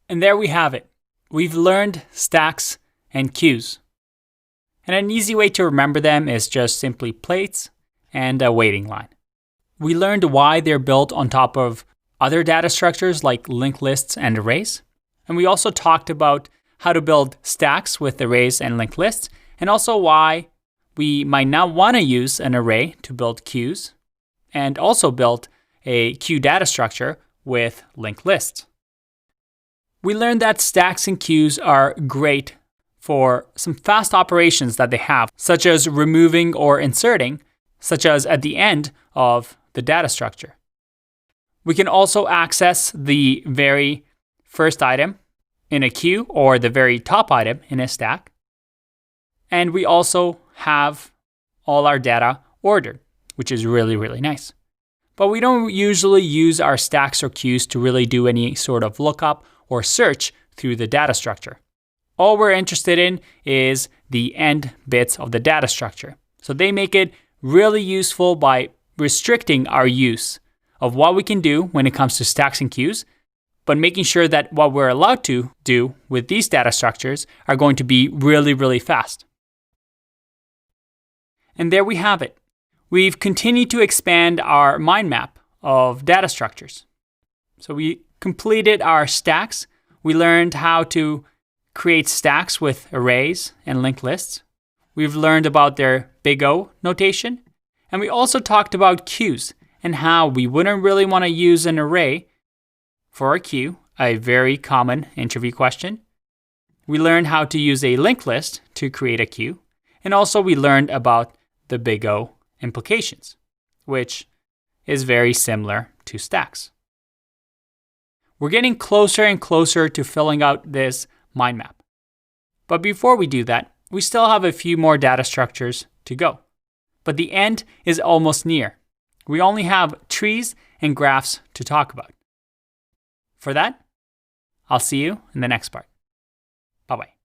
And there we have it. We've learned stacks and queues. And an easy way to remember them is just simply plates and a waiting line. We learned why they're built on top of other data structures like linked lists and arrays. And we also talked about how to build stacks with arrays and linked lists, and also why we might not want to use an array to build queues, and also build a queue data structure with linked lists. We learned that stacks and queues are great for some fast operations that they have, such as removing or inserting, such as at the end of the data structure. We can also access the very first item in a queue or the very top item in a stack. And we also have all our data ordered, which is really, really nice. But we don't usually use our stacks or queues to really do any sort of lookup or search through the data structure. All we're interested in is the end bits of the data structure. So they make it really useful by restricting our use of what we can do when it comes to stacks and queues, but making sure that what we're allowed to do with these data structures are going to be really, really fast. And there we have it. We've continued to expand our mind map of data structures. So we completed our stacks. We learned how to create stacks with arrays and linked lists. We've learned about their big O notation. And we also talked about queues and how we wouldn't really want to use an array for a queue, a very common interview question. We learned how to use a linked list to create a queue. And also we learned about the big O implications, which is very similar to stacks. We're getting closer and closer to filling out this mind map. But before we do that, we still have a few more data structures to go. But the end is almost near. We only have trees and graphs to talk about. For that, I'll see you in the next part. Bye-bye.